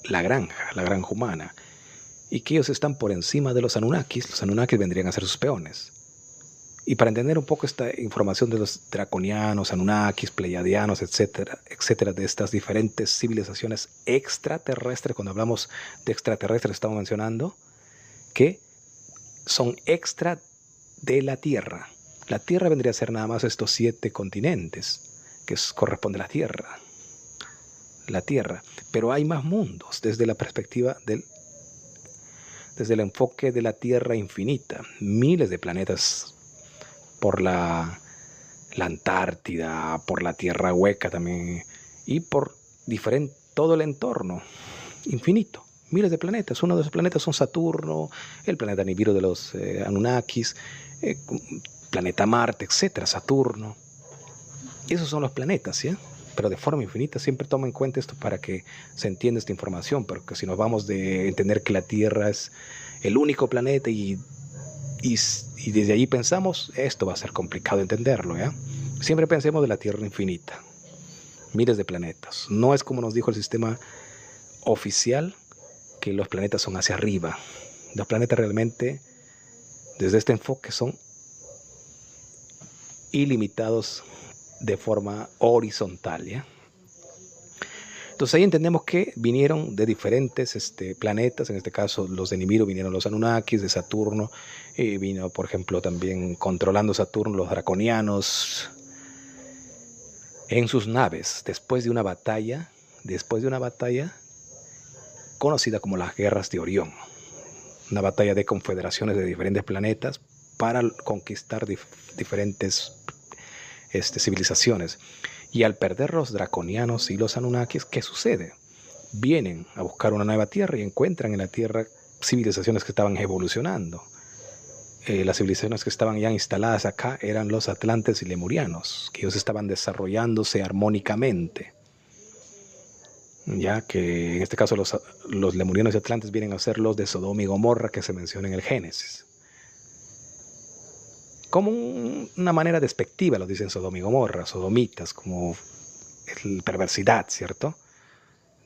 la granja humana, y que ellos están por encima de los Anunnakis vendrían a ser sus peones. Y para entender un poco esta información de los draconianos, Anunnakis, pleiadianos, etcétera, etcétera, de estas diferentes civilizaciones extraterrestres, cuando hablamos de extraterrestres estamos mencionando que son extra de la Tierra. La Tierra vendría a ser nada más estos 7 continentes, que corresponde a la Tierra. Pero hay más mundos desde la perspectiva desde el enfoque de la Tierra infinita. Miles de planetas por la Antártida, por la Tierra hueca también, y por todo el entorno infinito. Miles de planetas. Uno de esos planetas son Saturno, el planeta Nibiru de los Anunnakis, planeta Marte, etcétera, Saturno. Esos son los planetas, ¿sí? Pero de forma infinita. Siempre toma en cuenta esto para que se entienda esta información, porque si nos vamos de entender que la Tierra es el único planeta y desde allí pensamos, esto va a ser complicado entenderlo, ¿ya? Siempre pensemos de la Tierra infinita, miles de planetas. No es como nos dijo el sistema oficial, que los planetas son hacia arriba. Los planetas realmente, desde este enfoque, son ilimitados de forma horizontal, ¿ya? Entonces ahí entendemos que vinieron de diferentes planetas. En este caso los de Nibiru vinieron los Anunnakis, de Saturno vino, por ejemplo, también controlando Saturno los draconianos en sus naves después de una batalla conocida como las Guerras de Orión, una batalla de confederaciones de diferentes planetas para conquistar diferentes civilizaciones. Y al perder los draconianos y los Anunnakis, ¿qué sucede? Vienen a buscar una nueva tierra y encuentran en la tierra civilizaciones que estaban evolucionando. Las civilizaciones que estaban ya instaladas acá eran los atlantes y lemurianos, que ellos estaban desarrollándose armónicamente. Ya que en este caso los lemurianos y atlantes vienen a ser los de Sodoma y Gomorra que se menciona en el Génesis. Como una manera despectiva lo dicen Sodoma y Gomorra, sodomitas, como perversidad, ¿cierto?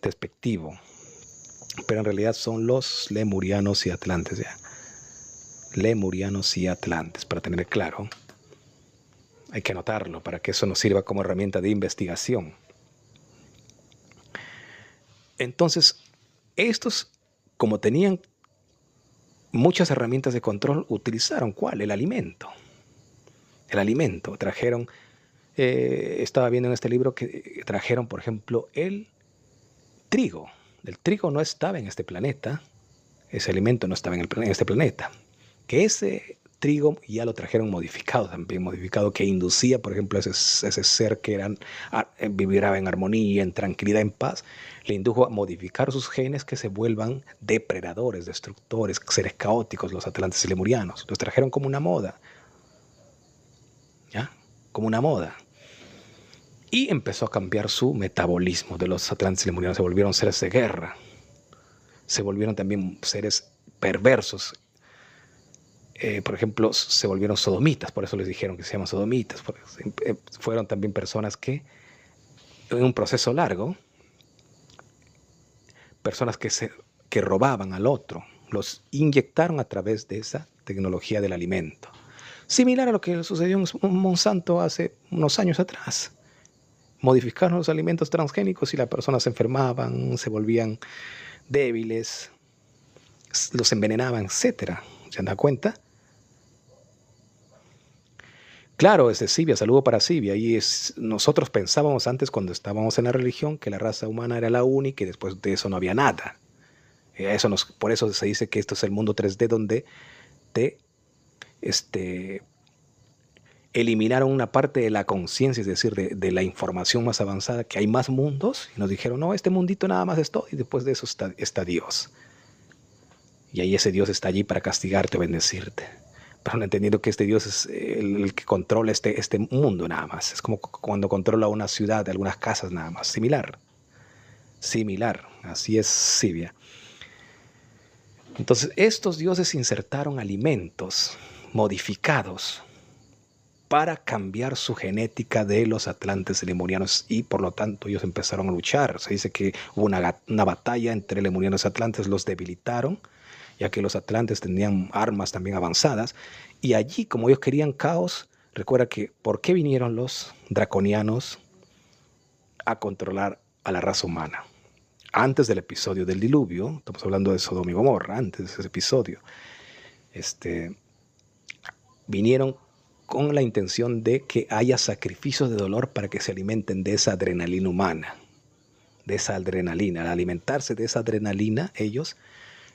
Despectivo. Pero en realidad son los lemurianos y atlantes, ¿ya? Lemurianos y atlantes, para tener claro. Hay que anotarlo para que eso nos sirva como herramienta de investigación. Entonces, estos, como tenían muchas herramientas de control, utilizaron ¿cuál? El alimento. El alimento. Trajeron, estaba viendo en este libro que trajeron, por ejemplo, el trigo. El trigo no estaba en este planeta. Ese alimento no estaba en este planeta. Que ese trigo ya lo trajeron modificado también, modificado que inducía, por ejemplo, ese ser que vibraba en armonía, en tranquilidad, en paz, le indujo a modificar sus genes que se vuelvan depredadores, destructores, seres caóticos, los atlantes y lemurianos. Los trajeron como una moda, ¿ya? Como una moda. Y empezó a cambiar su metabolismo de los atlantes y lemurianos. Se volvieron seres de guerra. Se volvieron también seres perversos. Por ejemplo, se volvieron sodomitas, por eso les dijeron que se llaman sodomitas. Fueron también personas que, en un proceso largo, personas que robaban al otro, los inyectaron a través de esa tecnología del alimento. Similar a lo que sucedió en Monsanto hace unos años atrás. Modificaron los alimentos transgénicos y las personas se enfermaban, se volvían débiles, los envenenaban, etc. ¿Se dan cuenta? Claro, es de Sibia, saludo para Sibia. Y nosotros pensábamos antes, cuando estábamos en la religión, que la raza humana era la única y después de eso no había nada. Por eso se dice que esto es el mundo 3D donde te eliminaron una parte de la conciencia, es decir, de la información más avanzada, que hay más mundos. Y nos dijeron, no, este mundito nada más es todo. Y después de eso está Dios. Y ahí ese Dios está allí para castigarte o bendecirte. Pero no entendiendo que este Dios es el que controla este mundo nada más. Es como cuando controla una ciudad, algunas casas nada más. Similar. Así es Sibia. Entonces estos dioses insertaron alimentos modificados para cambiar su genética de los atlantes lemurianos, y por lo tanto ellos empezaron a luchar. Se dice que hubo una batalla entre lemurianos y atlantes, los debilitaron, ya que los atlantes tenían armas también avanzadas, y allí, como ellos querían caos, recuerda que ¿por qué vinieron los draconianos a controlar a la raza humana? Antes del episodio del diluvio, estamos hablando de Sodoma y Gomorra, antes de ese episodio, vinieron con la intención de que haya sacrificios de dolor para que se alimenten de esa adrenalina humana, de esa adrenalina. Al alimentarse de esa adrenalina, ellos,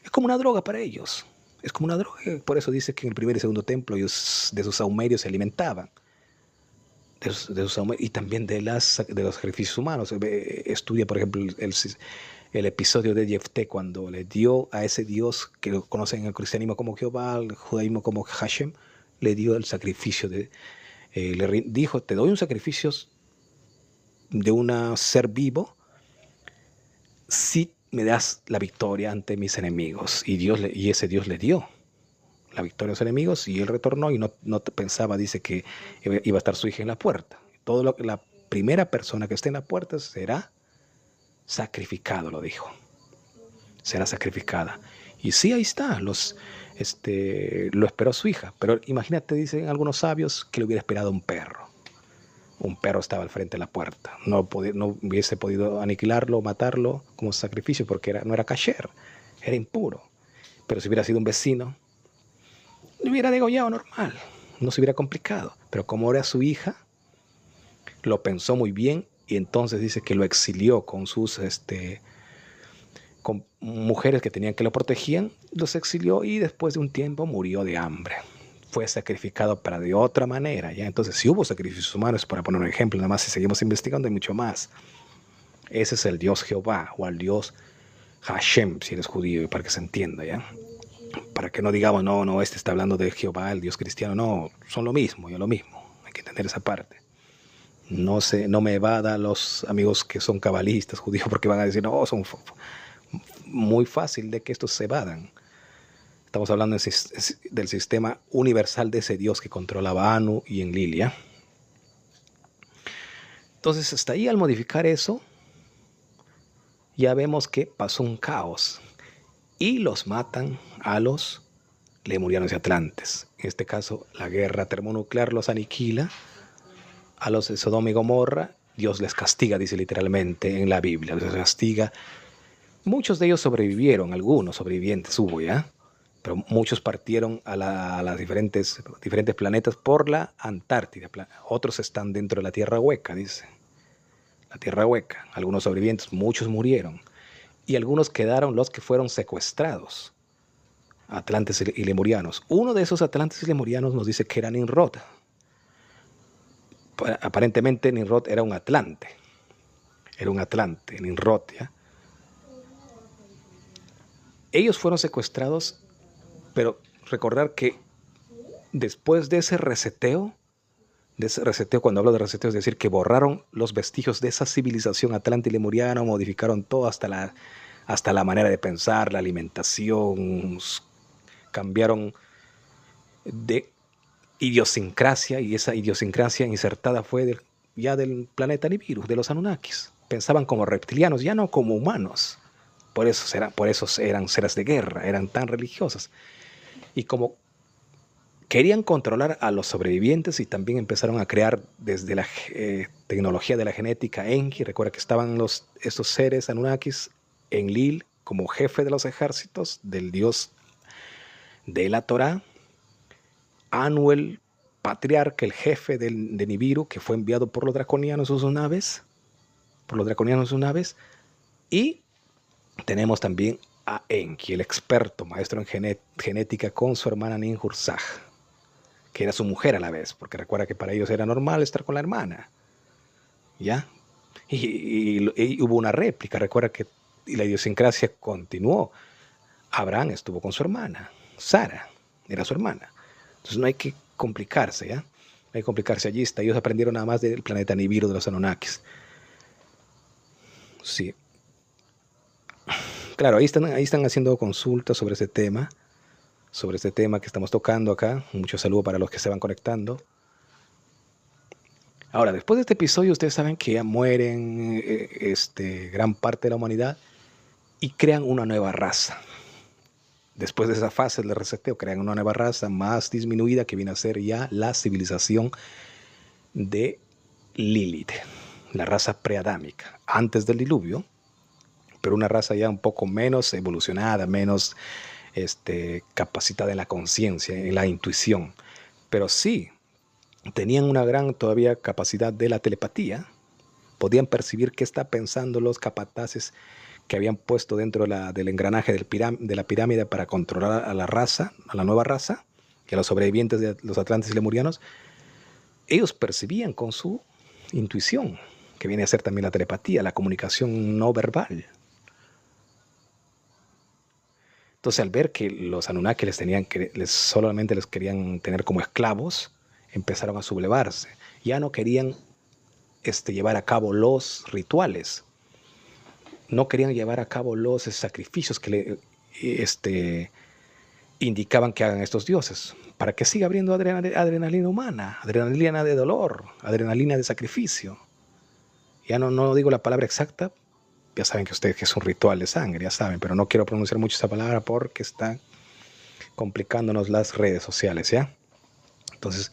es como una droga para ellos. Es como una droga. Por eso dice que en el primer y segundo templo ellos de sus saumerios se alimentaban. Y también de los sacrificios humanos. Estudia, por ejemplo, el episodio de Jefté, cuando le dio a ese Dios que lo conocen en el cristianismo como Jehová, el judaísmo como Hashem, le dio el sacrificio le dijo: te doy un sacrificio de un ser vivo si me das la victoria ante mis enemigos. Y ese Dios le dio la victoria a los enemigos, y él retornó y no pensaba, dice, que iba a estar su hija en la puerta. La primera persona que esté en la puerta será sacrificado, lo dijo. Será sacrificada. Y sí, ahí está, lo esperó su hija. Pero imagínate, dicen algunos sabios, que le hubiera esperado un perro. Un perro estaba al frente de la puerta. No hubiese podido aniquilarlo o matarlo como sacrificio, porque no era kasher, era impuro. Pero si hubiera sido un vecino, le hubiera degollado normal, no se hubiera complicado. Pero como era su hija, lo pensó muy bien, y entonces dice que lo exilió con con mujeres que tenían que lo protegían, los exilió, y después de un tiempo murió de hambre. Fue sacrificado para de otra manera, ¿ya? Entonces, si hubo sacrificios humanos, para poner un ejemplo, nada más, si seguimos investigando, hay mucho más. Ese es el Dios Jehová, o al Dios Hashem, si eres judío, y para que se entienda, ¿ya? Para que no digamos, no, este está hablando de Jehová, el Dios cristiano. No, son lo mismo, yo lo mismo. Hay que entender esa parte. No me evada los amigos que son cabalistas, judíos, porque van a decir, no, son muy fácil de que estos se evadan. Estamos hablando del sistema universal de ese Dios que controlaba Anu y Enlil, ¿ya? Entonces, hasta ahí, al modificar eso, ya vemos que pasó un caos, y los matan a los lemurianos y atlantes. En este caso, la guerra termonuclear los aniquila. A los de Sodoma y Gomorra, Dios les castiga, dice literalmente en la Biblia, les castiga. Muchos de ellos sobrevivieron, algunos sobrevivientes hubo, ¿ya? Pero muchos partieron a las diferentes planetas por la Antártida. Otros están dentro de la Tierra Hueca, dice. La Tierra Hueca. Algunos sobrevivientes, muchos murieron. Y algunos quedaron los que fueron secuestrados, atlantes y lemurianos. Uno de esos atlantes y lemurianos nos dice que era Nimrod. Aparentemente Nimrod era un atlante. Era un atlante, Nimrod, ¿ya? Ellos fueron secuestrados, pero recordar que después de ese reseteo, cuando hablo de reseteo, es decir, que borraron los vestigios de esa civilización atlante y lemuriana, modificaron todo hasta la manera de pensar, la alimentación, cambiaron de idiosincrasia, y esa idiosincrasia insertada fue ya del planeta Nibiru, de los Anunnakis. Pensaban como reptilianos, ya no como humanos. Por eso eran seres de guerra, eran tan religiosas. Y como querían controlar a los sobrevivientes, y también empezaron a crear desde la tecnología de la genética Enki. Recuerda que estaban estos seres Anunnakis, Enlil como jefe de los ejércitos del dios de la Torá, Anu el patriarca, el jefe de Nibiru, que fue enviado por los draconianos en sus naves, y tenemos también a Enki, el experto maestro en genética, con su hermana Ninhursag, que era su mujer a la vez, porque recuerda que para ellos era normal estar con la hermana, ¿ya? Y hubo una réplica, recuerda que la idiosincrasia continuó. Abraham estuvo con su hermana, Sara era su hermana. Entonces no hay que complicarse, ¿ya? No hay que complicarse. Allí está. Ellos aprendieron nada más del planeta Nibiru, de los Anunnakis. Sí. Claro, ahí están haciendo consultas sobre este tema que estamos tocando acá. Mucho saludo para los que se van conectando. Ahora, después de este episodio, ustedes saben que ya mueren gran parte de la humanidad y crean una nueva raza. Después de esa fase de reseteo, crean una nueva raza más disminuida que viene a ser ya la civilización de Lilith, la raza preadámica, antes del diluvio, pero una raza ya un poco menos evolucionada, menos capacitada en la conciencia, en la intuición. Pero sí, tenían una gran todavía capacidad de la telepatía, podían percibir qué está pensando los capataces que habían puesto dentro del engranaje de la pirámide para controlar a la raza, a la nueva raza, y a los sobrevivientes de los atlantes y lemurianos. Ellos percibían con su intuición, que viene a ser también la telepatía, la comunicación no verbal. Entonces, al ver que los Anunnaki solamente les querían tener como esclavos, empezaron a sublevarse. Ya no querían llevar a cabo los rituales. No querían llevar a cabo los sacrificios que indicaban que hagan estos dioses. Para que siga abriendo adrenalina humana, adrenalina de dolor, adrenalina de sacrificio. Ya no digo la palabra exacta. Ya saben que ustedes que es un ritual de sangre, ya saben, pero no quiero pronunciar mucho esa palabra porque está complicándonos las redes sociales, ¿ya? Entonces,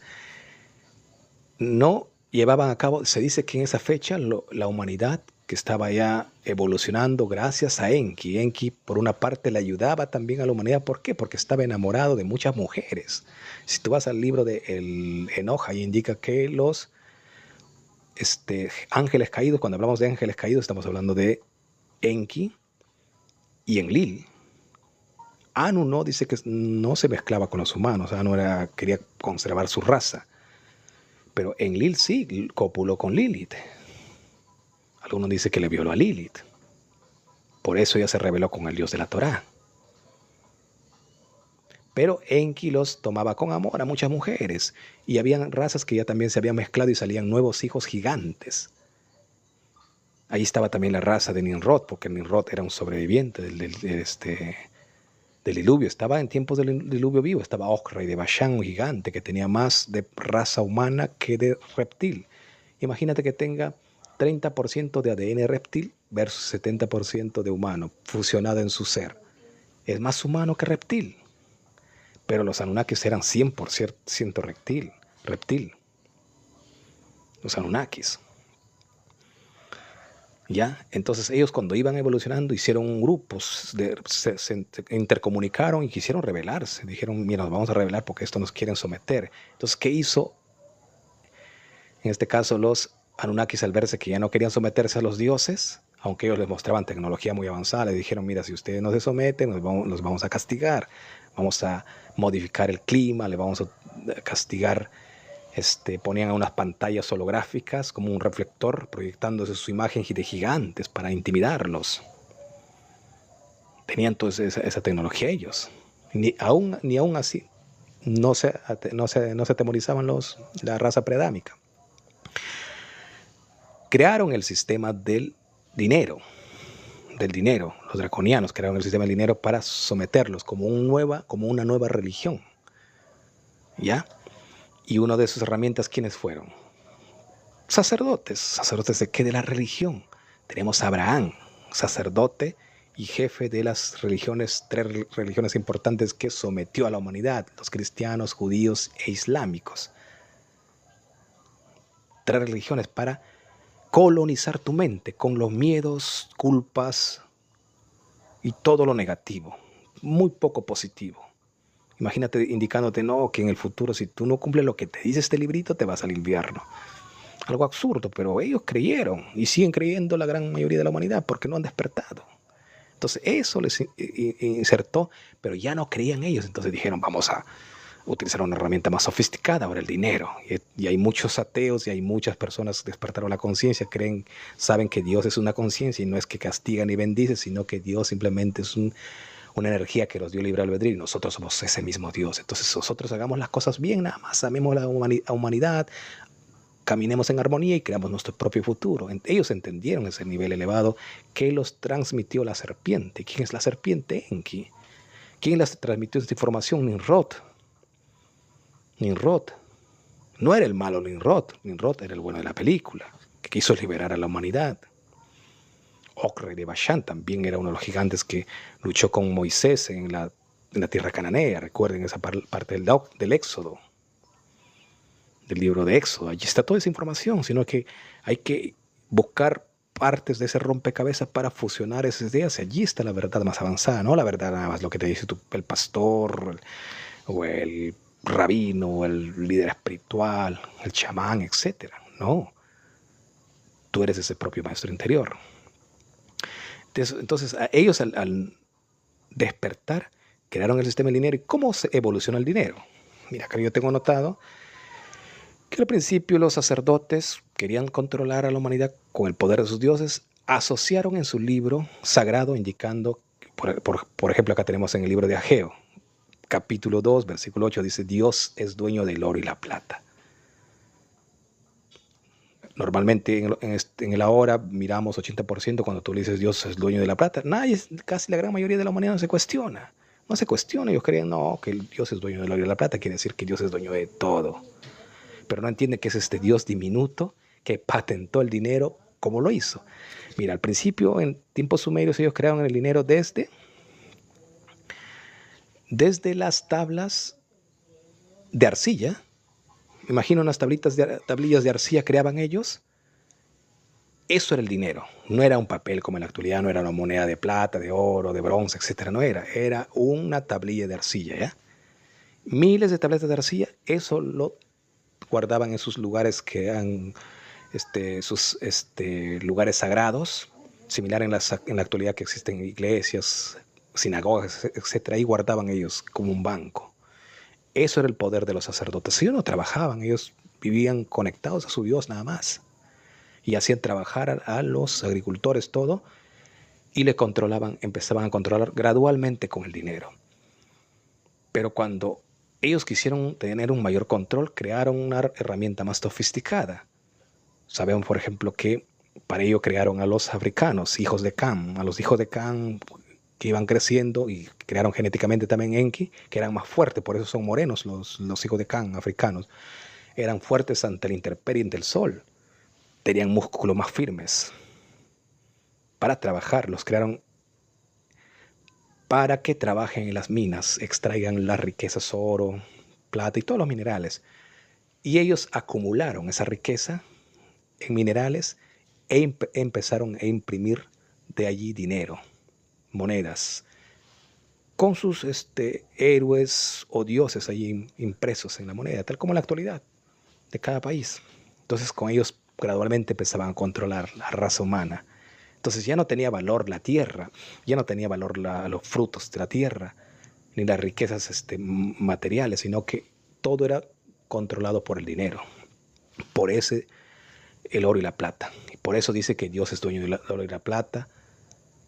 no llevaban a cabo, se dice que en esa fecha la humanidad que estaba ya evolucionando gracias a Enki. Enki, por una parte, le ayudaba también a la humanidad. ¿Por qué? Porque estaba enamorado de muchas mujeres. Si tú vas al libro de el Enoch, ahí indica que los ángeles caídos, cuando hablamos de ángeles caídos, estamos hablando de Enki y Enlil. Anu no dice que no se mezclaba con los humanos. Anu quería conservar su raza. Pero Enlil sí copuló con Lilith. Algunos dicen que le violó a Lilith. Por eso ella se rebeló con el dios de la Torá. Pero Enki los tomaba con amor a muchas mujeres. Y habían razas que ya también se habían mezclado y salían nuevos hijos gigantes. Ahí estaba también la raza de Nimrod, porque Nimrod era un sobreviviente del diluvio. Estaba en tiempos del diluvio vivo. Estaba Og, rey de Bashan, un gigante que tenía más de raza humana que de reptil. Imagínate que tenga 30% de ADN reptil versus 70% de humano fusionado en su ser. Es más humano que reptil. Pero los Anunnakis eran 100% reptil. Los Anunnakis. ¿Ya? Entonces ellos cuando iban evolucionando hicieron un grupo, se intercomunicaron y quisieron rebelarse. Dijeron, mira, nos vamos a rebelar porque esto nos quieren someter. Entonces, ¿qué hizo? En este caso, los Anunnakis, al verse que ya no querían someterse a los dioses, aunque ellos les mostraban tecnología muy avanzada, les dijeron, mira, si ustedes no se someten, los vamos a castigar. Vamos a modificar el clima, le vamos a castigar. Ponían unas pantallas holográficas como un reflector proyectándose su imagen de gigantes para intimidarlos. Tenían entonces esa tecnología ellos. Ni aún así no se atemorizaban la raza preadámica. Crearon el sistema del dinero. Los draconianos crearon el sistema del dinero para someterlos como una nueva religión. ¿Ya? Y una de sus herramientas, ¿quiénes fueron? Sacerdotes. ¿Sacerdotes de qué? De la religión. Tenemos a Abraham, sacerdote y jefe de las religiones, 3 religiones importantes que sometió a la humanidad, los cristianos, judíos e islámicos. 3 religiones para colonizar tu mente con los miedos, culpas y todo lo negativo. Muy poco positivo. Imagínate indicándote, no, que en el futuro si tú no cumples lo que te dice este librito, te vas al infierno. Algo absurdo, pero ellos creyeron y siguen creyendo la gran mayoría de la humanidad porque no han despertado. Entonces eso les insertó, pero ya no creían ellos. Entonces dijeron, vamos a utilizar una herramienta más sofisticada, ahora el dinero. Y hay muchos ateos y hay muchas personas que despertaron la conciencia, saben que Dios es una conciencia y no es que castiga ni bendice, sino que Dios simplemente es una energía que nos dio libre albedrío y nosotros somos ese mismo Dios. Entonces nosotros hagamos las cosas bien, nada más amemos la humanidad, caminemos en armonía y creamos nuestro propio futuro. Ellos entendieron ese nivel elevado que los transmitió la serpiente. ¿Quién es la serpiente? Enki. ¿Quién les transmitió esta información? Nimrod. No era el malo Nimrod. Nimrod era el bueno de la película, que quiso liberar a la humanidad. Og, rey de Bashan, también era uno de los gigantes que luchó con Moisés en la tierra cananea. Recuerden esa parte del Éxodo, del libro de Éxodo. Allí está toda esa información, sino que hay que buscar partes de ese rompecabezas para fusionar esas ideas. Y allí está la verdad más avanzada, no la verdad nada más lo que te dice el pastor o el rabino o el líder espiritual, el chamán, etc. No, tú eres ese propio maestro interior. Entonces ellos al despertar crearon el sistema del dinero. ¿Y cómo se evoluciona el dinero? Mira, acá yo tengo notado que al principio los sacerdotes querían controlar a la humanidad con el poder de sus dioses, asociaron en su libro sagrado indicando, por ejemplo, acá tenemos en el libro de Ageo, capítulo 2, versículo 8, dice, Dios es dueño del oro y la plata. Normalmente en el ahora miramos 80% cuando tú le dices Dios es dueño de la plata. Nadie, casi la gran mayoría de la humanidad no se cuestiona. No se cuestiona, ellos creen, no, que Dios es dueño del oro y la plata, quiere decir que Dios es dueño de todo. Pero no entiende que es este Dios diminuto que patentó el dinero como lo hizo. Mira, al principio, en tiempos sumerios, ellos crearon el dinero desde las tablas de arcilla. Imagino unas tablillas de arcilla creaban ellos. Eso era el dinero. No era un papel como en la actualidad, no era una moneda de plata, de oro, de bronce, etc. No era. Era una tablilla de arcilla, ¿ya? Miles de tabletas de arcilla, eso lo guardaban en sus lugares que eran sus lugares sagrados, similar en la actualidad que existen iglesias, sinagogas, etc. Ahí guardaban ellos como un banco. Eso era el poder de los sacerdotes. Ellos no trabajaban, ellos vivían conectados a su Dios nada más. Y hacían trabajar a los agricultores todo y le controlaban, empezaban a controlar gradualmente con el dinero. Pero cuando ellos quisieron tener un mayor control, crearon una herramienta más sofisticada. Sabemos, por ejemplo, que para ello crearon a los africanos, hijos de Cam, a los hijos de Cam que iban creciendo y crearon genéticamente también Enki, que eran más fuertes, por eso son morenos los hijos de Cam, africanos. Eran fuertes ante la intemperie del sol, tenían músculos más firmes. Para trabajar, los crearon para que trabajen en las minas, extraigan las riquezas, oro, plata y todos los minerales. Y ellos acumularon esa riqueza en minerales e empezaron a imprimir de allí dinero, monedas, con sus héroes o dioses allí impresos en la moneda, tal como en la actualidad de cada país. Entonces con ellos gradualmente empezaban a controlar la raza humana. Entonces ya no tenía valor la tierra, ya no tenía valor los frutos de la tierra, ni las riquezas materiales, sino que todo era controlado por el dinero, por el oro y la plata. Y por eso dice que Dios es dueño del oro y la plata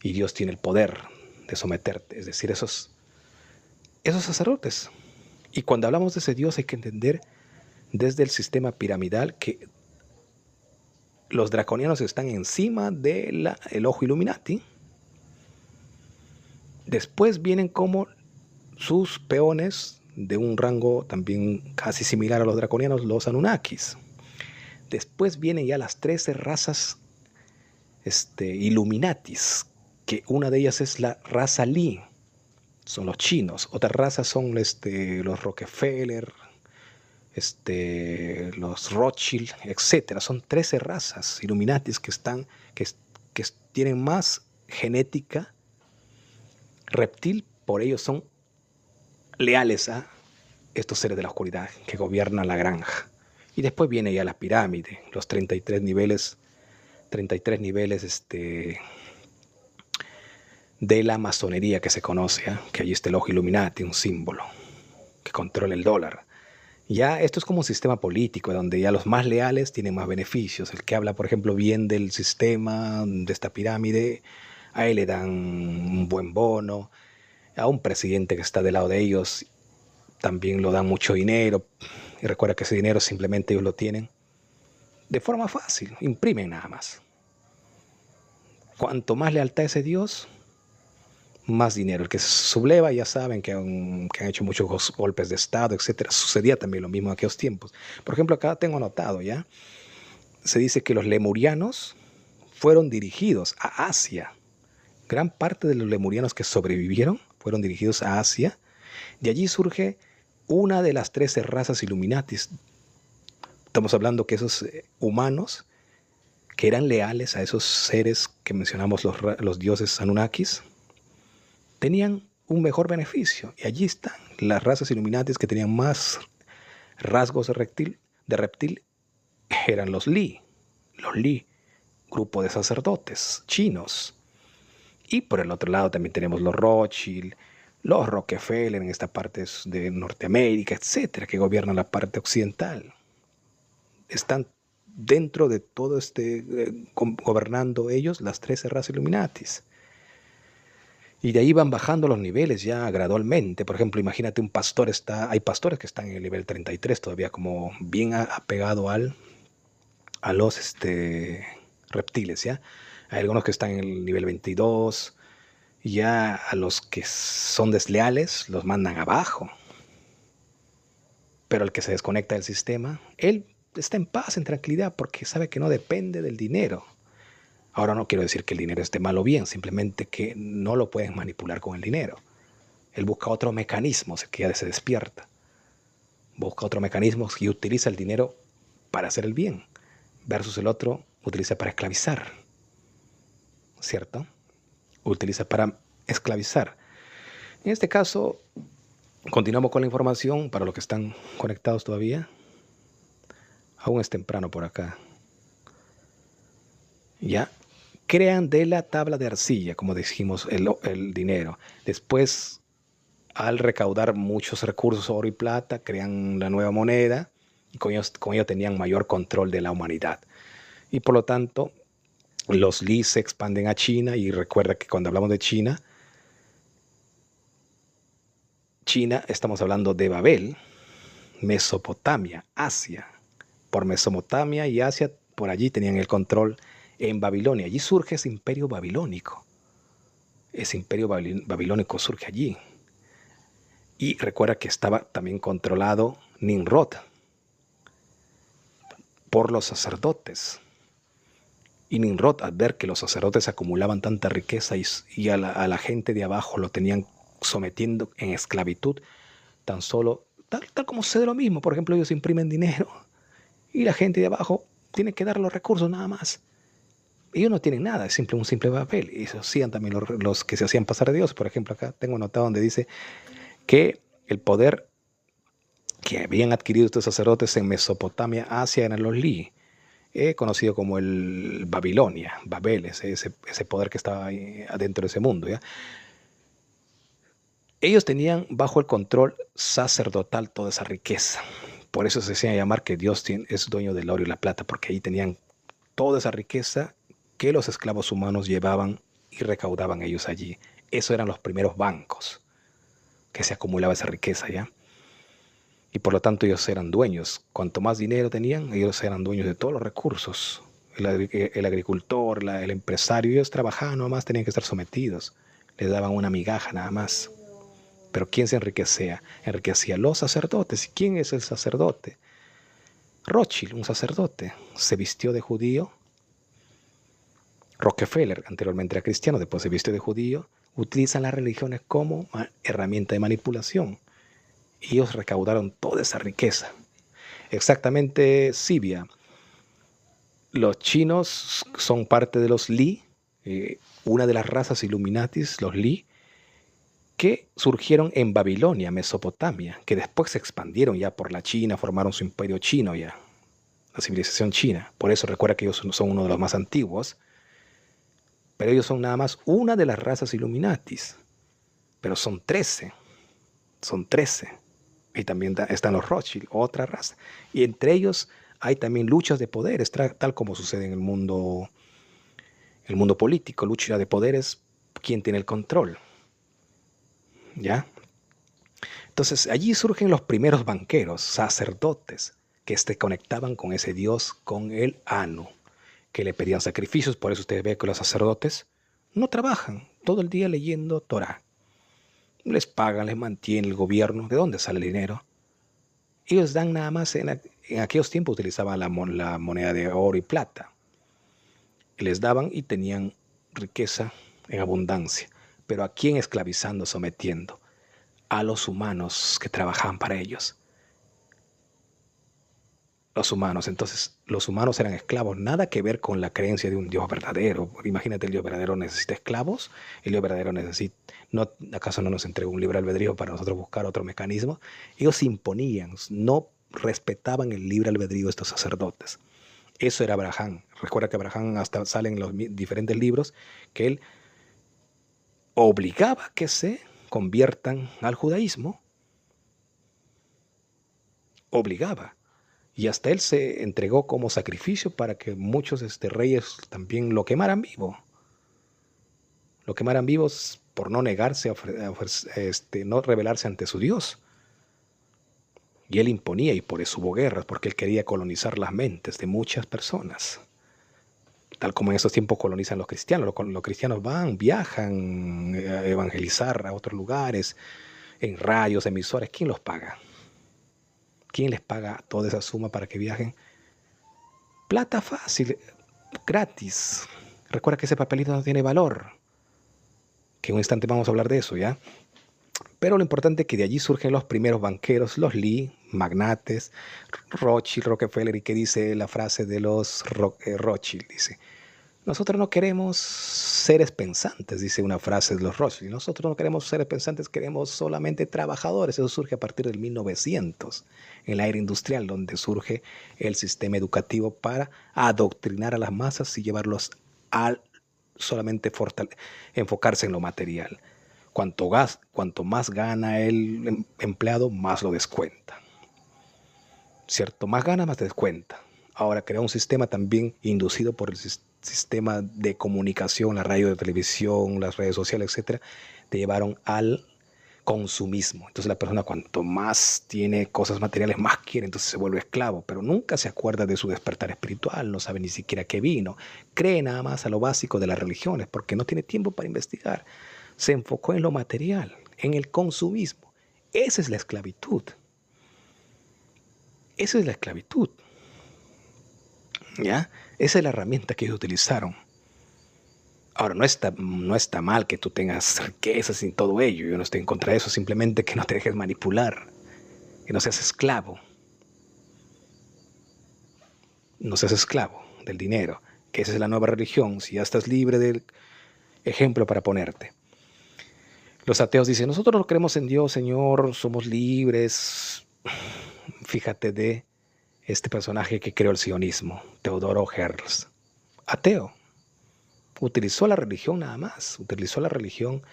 y Dios tiene el poder de someterte, es decir, esos sacerdotes. Y cuando hablamos de ese Dios hay que entender desde el sistema piramidal que los draconianos están encima del ojo Illuminati. Después vienen como sus peones de un rango también casi similar a los draconianos, los Anunnakis. Después vienen ya las 13 razas Illuminatis, que una de ellas es la raza Lee, son los chinos. Otras razas son los Rockefeller, los Rothschild, etc. Son 13 razas Illuminatis que tienen más genética reptil, por ello son leales a estos seres de la oscuridad que gobiernan la granja. Y después viene ya la pirámide, los 33 niveles de la masonería que se conoce, que allí está el ojo Illuminati, un símbolo que controla el dólar. Ya esto es como un sistema político donde ya los más leales tienen más beneficios. El que habla, por ejemplo, bien del sistema, de esta pirámide, a él le dan un buen bono. A un presidente que está del lado de ellos también lo dan mucho dinero. Y recuerda que ese dinero simplemente ellos lo tienen de forma fácil, imprimen nada más. Cuanto más lealtad a ese Dios, más dinero. El que se subleva, ya saben que han hecho muchos golpes de Estado, etcétera. Sucedía también lo mismo en aquellos tiempos. Por ejemplo, acá tengo anotado, ¿ya? Se dice que los lemurianos fueron dirigidos a Asia. Gran parte de los lemurianos que sobrevivieron fueron dirigidos a Asia. De allí surge una de las 13 razas Illuminatis. Estamos hablando que esos humanos que eran leales a esos seres que mencionamos, los dioses Anunnakis, tenían un mejor beneficio. Y allí están las razas Illuminatis que tenían más rasgos de reptil eran los Li, grupo de sacerdotes chinos. Y por el otro lado también tenemos los Rothschild, los Rockefeller en esta parte de Norteamérica, etcétera, que gobiernan la parte occidental. Están dentro de todo gobernando ellos las 13 razas Illuminatis. Y de ahí van bajando los niveles ya gradualmente. Por ejemplo, imagínate un pastor, hay pastores que están en el nivel 33 todavía, como bien apegado a los reptiles, ¿ya? Hay algunos que están en el nivel 22, y ya a los que son desleales los mandan abajo. Pero el que se desconecta del sistema, él está en paz, en tranquilidad, porque sabe que no depende del dinero. Ahora no quiero decir que el dinero esté mal o bien, simplemente que no lo pueden manipular con el dinero. Él busca otro mecanismo, que ya se despierta. Busca otro mecanismo y utiliza el dinero para hacer el bien, versus el otro utiliza para esclavizar. ¿Cierto? Utiliza para esclavizar. En este caso, continuamos con la información para los que están conectados todavía. Aún es temprano por acá. ¿Ya? Crean de la tabla de arcilla, como dijimos, el dinero. Después, al recaudar muchos recursos, oro y plata, crean la nueva moneda y con ello tenían mayor control de la humanidad. Y por lo tanto, los Li se expanden a China, y recuerda que cuando hablamos de China, estamos hablando de Babel, Mesopotamia, Asia. Por Mesopotamia y Asia, por allí tenían el control en Babilonia. Allí surge ese imperio babilónico. Ese imperio babilónico surge allí. Y recuerda que estaba también controlado Nimrod por los sacerdotes. Y Nimrod, al ver que los sacerdotes acumulaban tanta riqueza y a la gente de abajo lo tenían sometiendo en esclavitud, tan solo, tal como sucede lo mismo. Por ejemplo, ellos imprimen dinero y la gente de abajo tiene que dar los recursos nada más. Ellos no tienen nada, es un simple papel. Y eso hacían también los que se hacían pasar de Dios. Por ejemplo, acá tengo anotado donde dice que el poder que habían adquirido estos sacerdotes en Mesopotamia, Asia, eran los Li, conocido como el Babilonia, Babel, ese poder que estaba ahí adentro de ese mundo, ¿ya? Ellos tenían bajo el control sacerdotal toda esa riqueza. Por eso se hacía llamar que Dios es dueño del oro y la plata, porque ahí tenían toda esa riqueza que los esclavos humanos llevaban y recaudaban ellos allí. Esos eran los primeros bancos que se acumulaba esa riqueza, ¿ya? Y por lo tanto ellos eran dueños. Cuanto más dinero tenían, ellos eran dueños de todos los recursos. El agricultor, el empresario, ellos trabajaban, nomás tenían que estar sometidos. Les daban una migaja nada más. Pero ¿quién se enriquecía? Enriquecía los sacerdotes. ¿Y quién es el sacerdote? Rothschild, un sacerdote, se vistió de judío. Rockefeller, anteriormente era cristiano, después se vistió de judío. Utilizan las religiones como herramienta de manipulación. Ellos recaudaron toda esa riqueza. Exactamente, Sibia. Los chinos son parte de los Li, una de las razas Illuminatis, los Li, que surgieron en Babilonia, Mesopotamia, que después se expandieron ya por la China, formaron su imperio chino ya, la civilización china. Por eso recuerda que ellos son uno de los más antiguos, pero ellos son nada más una de las razas Illuminatis, pero son 13, Y también están los Rothschild, otra raza. Y entre ellos hay también luchas de poderes, tal como sucede en el mundo político, lucha de poderes, quién tiene el control. ¿Ya? Entonces allí surgen los primeros banqueros, sacerdotes, que se conectaban con ese Dios, con el Anu, que le pedían sacrificios. Por eso usted ve que los sacerdotes No trabajan, todo el día leyendo Torah. Les pagan, les mantiene el gobierno. ¿De dónde sale el dinero? Ellos dan nada más, en aquellos tiempos utilizaban la moneda de oro y plata. Les daban y tenían riqueza en abundancia. Pero ¿a quién esclavizando, sometiendo? A los humanos que trabajaban para ellos. Los humanos, entonces los humanos eran esclavos, nada que ver con la creencia de un Dios verdadero. Imagínate, el Dios verdadero necesita esclavos, el Dios verdadero necesita, no, ¿acaso no nos entregó un libre albedrío para nosotros buscar otro mecanismo? Ellos imponían, no respetaban el libre albedrío de estos sacerdotes. Eso era Abraham. Recuerda que Abraham hasta sale en los diferentes libros que él obligaba a que se conviertan al judaísmo, obligaba. Y hasta él se entregó como sacrificio para que muchos reyes también lo quemaran vivo. Lo quemaran vivos por no negarse a no rebelarse ante su Dios. Y él imponía, y por eso hubo guerras, porque él quería colonizar las mentes de muchas personas. Tal como en esos tiempos colonizan los cristianos. Los cristianos viajan a evangelizar a otros lugares, en radios, emisoras. ¿Quién los paga? ¿Quién les paga toda esa suma para que viajen? Plata fácil, gratis. Recuerda que ese papelito no tiene valor. Que en un instante vamos a hablar de eso, ¿ya? Pero lo importante es que de allí surgen los primeros banqueros, los Lee, magnates, Rothschild, Rockefeller, y que dice la frase de los Rothschild, dice: nosotros no queremos seres pensantes, dice una frase de los Rothschild. Nosotros no queremos seres pensantes, queremos solamente trabajadores. Eso surge a partir del 1900, en la era industrial, donde surge el sistema educativo para adoctrinar a las masas y llevarlos a solamente enfocarse en lo material. Cuanto más gana el empleado, más lo descuenta. ¿Cierto? Más gana, más descuenta. Ahora crea un sistema también inducido por el sistema de comunicación, la radio, de televisión, las redes sociales, etcétera, te llevaron al consumismo. Entonces la persona, cuanto más tiene cosas materiales, más quiere, entonces se vuelve esclavo, pero nunca se acuerda de su despertar espiritual, no sabe ni siquiera qué vino, cree nada más a lo básico de las religiones porque no tiene tiempo para investigar. Se enfocó en lo material, en el consumismo. Esa es la esclavitud. Esa es la esclavitud. ¿Ya? Esa es la herramienta que ellos utilizaron. Ahora, no está mal que tú tengas riquezas y todo ello. Yo no estoy en contra de eso. Simplemente que no te dejes manipular. Que no seas esclavo. No seas esclavo del dinero. Que esa es la nueva religión. Si ya estás libre del ejemplo para ponerte. Los ateos dicen: nosotros no creemos en Dios, Señor. Somos libres. Fíjate de este personaje que creó el sionismo, Teodoro Herzl. Ateo. Utilizó la religión nada más, utilizó la religión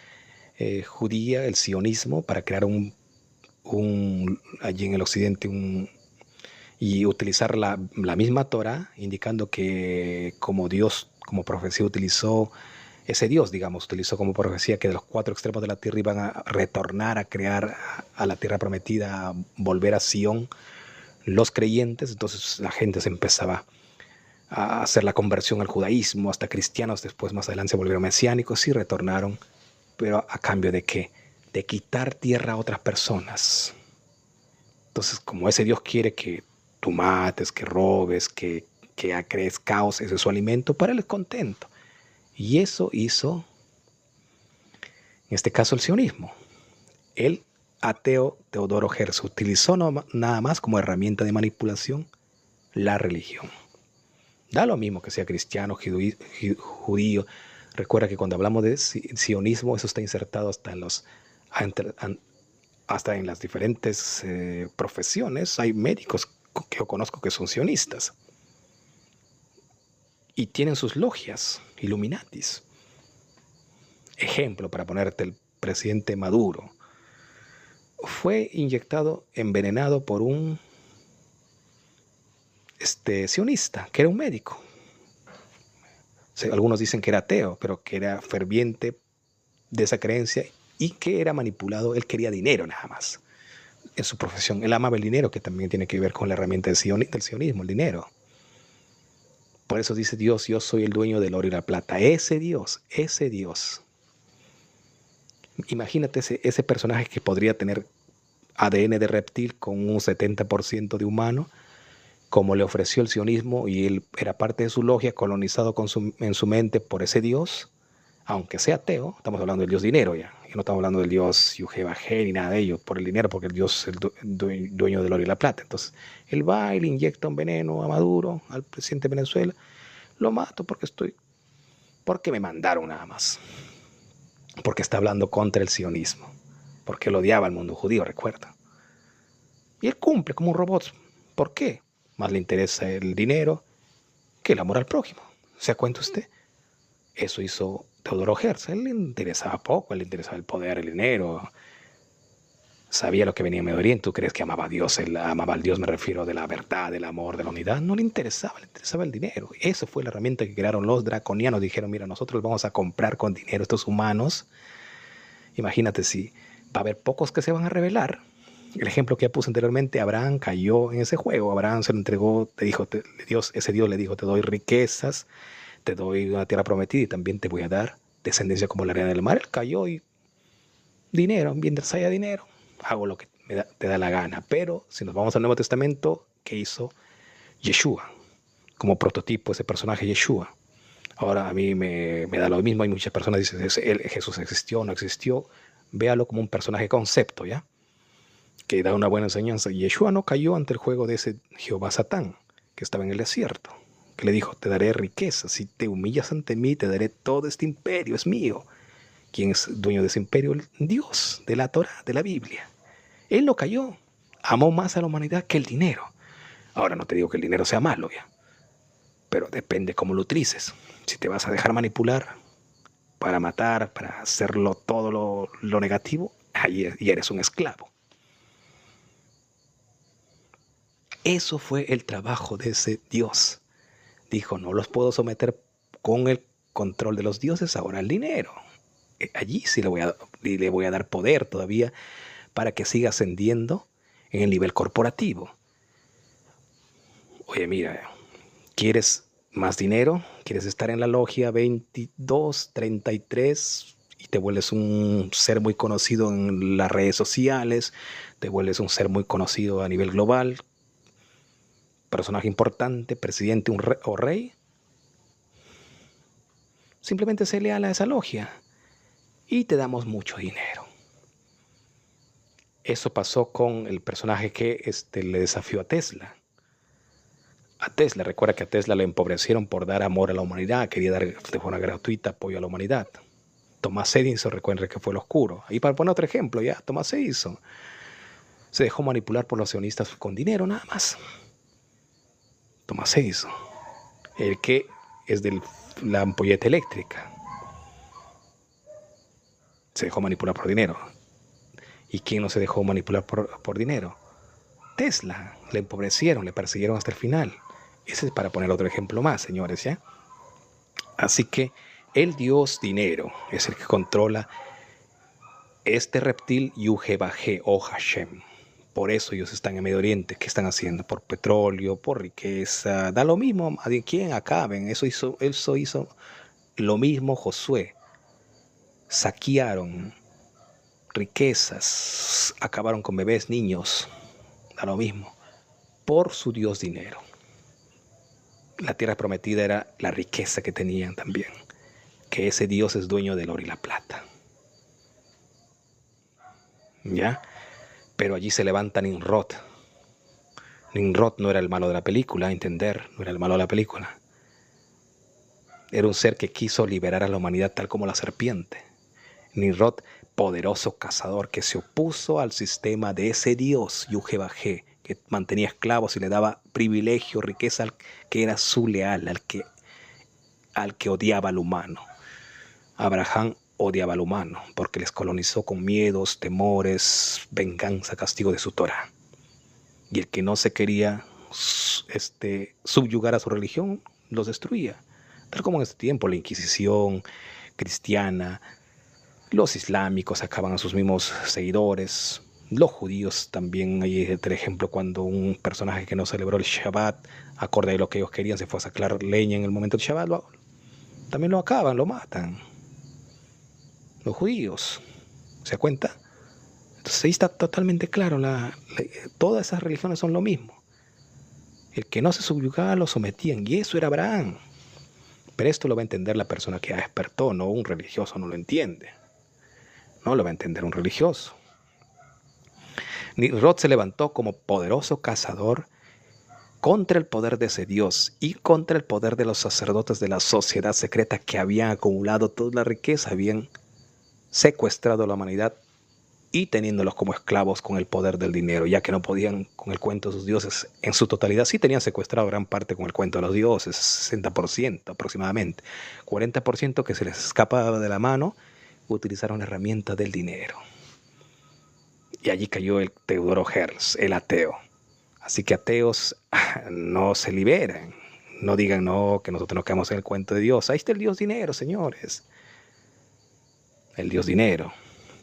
judía, el sionismo, para crear allí en el occidente y utilizar la misma Torah, indicando que como Dios, como profecía, utilizó ese Dios, digamos, utilizó como profecía que de los 4 extremos de la tierra iban a retornar a crear a la tierra prometida, a volver a Sion los creyentes. Entonces la gente se empezaba a hacer la conversión al judaísmo, hasta cristianos después más adelante se volvieron mesiánicos y retornaron, pero ¿a cambio de qué? De quitar tierra a otras personas. Entonces, como ese Dios quiere que tú mates, que robes, que crees caos, ese es su alimento, para él es contento. Y eso hizo, en este caso, el sionismo. El ateo Teodoro Herzl utilizó nada más como herramienta de manipulación la religión. Da lo mismo que sea cristiano, judío. Recuerda que cuando hablamos de sionismo, eso está insertado hasta en las diferentes profesiones. Hay médicos que yo conozco que son sionistas. Y tienen sus logias, Illuminatis. Ejemplo, para ponerte, el presidente Maduro fue envenenado por un sionista, que era un médico. Algunos dicen que era ateo, pero que era ferviente de esa creencia y que era manipulado. Él quería dinero nada más en su profesión. Él amaba el dinero, que también tiene que ver con la herramienta del sionismo, el dinero. Por eso dice Dios, yo soy el dueño del oro y la plata. Ese Dios, ese Dios. Imagínate ese personaje que podría tener ADN de reptil con un 70% de humano, como le ofreció el sionismo, y él era parte de su logia, colonizado en su mente por ese Dios, aunque sea ateo. Estamos hablando del Dios dinero ya. Y no estamos hablando del Dios Yugé ni nada de ello, por el dinero, porque el Dios es el dueño del oro y la plata. Entonces, él va y le inyecta un veneno a Maduro, al presidente de Venezuela. Lo mato porque me mandaron nada más. Porque está hablando contra el sionismo. Porque él odiaba al mundo judío, recuerda. Y él cumple como un robot. ¿Por qué? Más le interesa el dinero que el amor al prójimo. ¿Se da cuenta usted? Eso hizo Teodoro Herzl. A él le interesaba poco, a él le interesaba el poder, el dinero. Sabía lo que venía en Medio Oriente. ¿Tú crees que amaba a Dios? Él amaba al Dios, me refiero, de la verdad, del amor, de la unidad. No le interesaba el dinero. Eso fue la herramienta que crearon los draconianos. Dijeron, mira, nosotros vamos a comprar con dinero a estos humanos. Imagínate si va a haber pocos que se van a rebelar. El ejemplo que ya puse anteriormente, Abraham cayó en ese juego. Abraham se lo entregó, ese Dios le dijo, te doy riquezas, te doy una tierra prometida y también te voy a dar descendencia como la arena del mar. Él cayó y dinero, mientras haya dinero, hago lo que te da la gana. Pero si nos vamos al Nuevo Testamento, ¿qué hizo Yeshua? Como prototipo, ese personaje Yeshua. Ahora a mí me da lo mismo. Hay muchas personas que dicen, Jesús existió, no existió. Véalo como un personaje concepto, ¿ya? Que da una buena enseñanza. Yeshua no cayó ante el juego de ese Jehová Satán, que estaba en el desierto, que le dijo, te daré riqueza, si te humillas ante mí, te daré todo este imperio, es mío. ¿Quién es dueño de ese imperio? Dios, de la Torah, de la Biblia. Él no cayó, amó más a la humanidad que el dinero. Ahora no te digo que el dinero sea malo, ya, pero depende cómo lo utilices. Si te vas a dejar manipular para matar, para hacerlo todo lo negativo, ahí eres un esclavo. Eso fue el trabajo de ese Dios. Dijo, no los puedo someter con el control de los dioses, ahora el dinero. Allí sí le voy a dar poder todavía para que siga ascendiendo en el nivel corporativo. Oye, mira, ¿quieres más dinero? ¿Quieres estar en la logia 22, 33 y te vuelves un ser muy conocido en las redes sociales? ¿Te vuelves un ser muy conocido a nivel global? Personaje importante, presidente o rey, simplemente sé leal a esa logia y te damos mucho dinero. Eso pasó con el personaje que le desafió a Tesla. Recuerda que a Tesla le empobrecieron por dar amor a la humanidad, quería dar de forma gratuita apoyo a la humanidad. Thomas Edison, recuerda que fue el oscuro. Y para poner otro ejemplo, ya, Thomas Edison se dejó manipular por los sionistas con dinero nada más. Thomas Edison, el que es de la ampolleta eléctrica, se dejó manipular por dinero. ¿Y quién no se dejó manipular por dinero? Tesla. Le empobrecieron, le persiguieron hasta el final. Ese es para poner otro ejemplo más, señores, ¿ya? Así que el dios dinero es el que controla este reptil Yuhebajé o Hashem. Por eso ellos están en Medio Oriente. ¿Qué están haciendo? Por petróleo, por riqueza. Da lo mismo a quién acaben. Eso hizo lo mismo Josué. Saquearon riquezas, acabaron con bebés, niños. Da lo mismo. Por su Dios dinero. La tierra prometida era la riqueza que tenían también. Que ese Dios es dueño del oro y la plata. ¿Ya? Pero allí se levanta Nimrod. Nimrod no era el malo de la película, entender, no era el malo de la película. Era un ser que quiso liberar a la humanidad tal como la serpiente. Nimrod, poderoso cazador que se opuso al sistema de ese Dios, Yuhebajé, que mantenía esclavos y le daba privilegio, riqueza al que era su leal, al que odiaba al humano. Abraham odiaba al humano porque les colonizó con miedos, temores, venganza, castigo de su Torah. Y el que no se quería subyugar a su religión, los destruía. Tal como en este tiempo la Inquisición cristiana, los islámicos sacaban a sus mismos seguidores, Los judíos también, hay el ejemplo cuando un personaje que no celebró el Shabbat, acorde a lo que ellos querían, se fue a sacar leña en el momento del Shabbat, también lo acaban, lo matan. Los judíos, ¿se da cuenta? Entonces ahí está totalmente claro, todas esas religiones son lo mismo. El que no se subyugaba lo sometían, y eso era Abraham. Pero esto lo va a entender la persona que ya despertó, no un religioso, no lo entiende. No lo va a entender un religioso. Nimrod se levantó como poderoso cazador contra el poder de ese Dios y contra el poder de los sacerdotes de la sociedad secreta que habían acumulado toda la riqueza, habían secuestrado a la humanidad y teniéndolos como esclavos con el poder del dinero, ya que no podían con el cuento de sus dioses en su totalidad. Sí tenían secuestrado gran parte con el cuento de los dioses, 60% aproximadamente. 40% que se les escapaba de la mano, utilizaron la herramienta del dinero. Y allí cayó el Teodoro Herz, el ateo. Así que ateos no se liberan. No digan no, que nosotros nos quedamos en el cuento de Dios. Ahí está el Dios dinero, señores. El Dios dinero.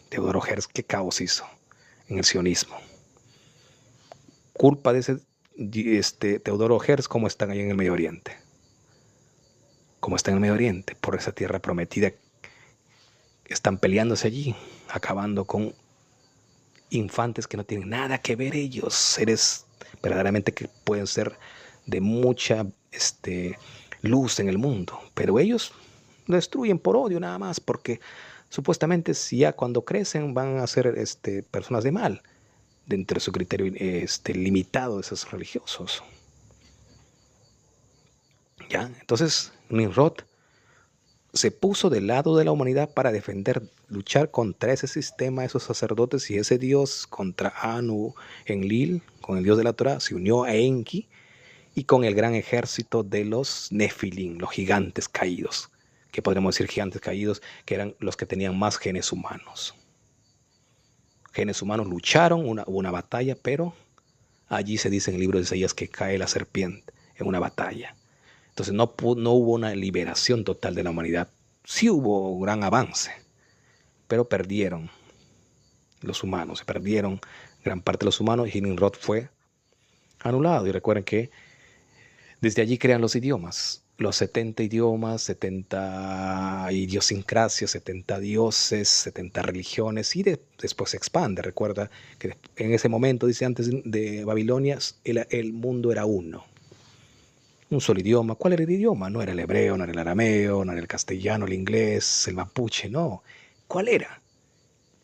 Teodoro Herz, qué caos hizo en el sionismo. Culpa de ese Teodoro Herz, cómo están ahí en el Medio Oriente. Cómo están en el Medio Oriente, por esa tierra prometida. Están peleándose allí, acabando con infantes que no tienen nada que ver ellos, seres verdaderamente que pueden ser de mucha luz en el mundo, pero ellos lo destruyen por odio nada más, porque supuestamente si ya cuando crecen van a ser personas de mal, dentro de su criterio limitado de esos religiosos. ¿Ya? Entonces Nimrod se puso del lado de la humanidad para defender, luchar contra ese sistema, esos sacerdotes y ese dios, contra Anu, Enlil, con el dios de la Torah, se unió a Enki y con el gran ejército de los Nefilim, los gigantes caídos, que podríamos decir gigantes caídos, que eran los que tenían más genes humanos. Genes humanos lucharon, hubo una batalla, pero allí se dice en el libro de Isaías que cae la serpiente en una batalla. Entonces no hubo una liberación total de la humanidad. Sí hubo un gran avance, pero perdieron los humanos, se perdieron gran parte de los humanos y Nimrod fue anulado. Y recuerden que desde allí crean los idiomas, los 70 idiomas, 70 idiosincrasias, 70 dioses, 70 religiones, y después se expande. Recuerda que en ese momento, dice antes de Babilonia, el mundo era uno. Un solo idioma. ¿Cuál era el idioma? No era el hebreo, no era el arameo, no era el castellano, el inglés, el mapuche, no. ¿Cuál era?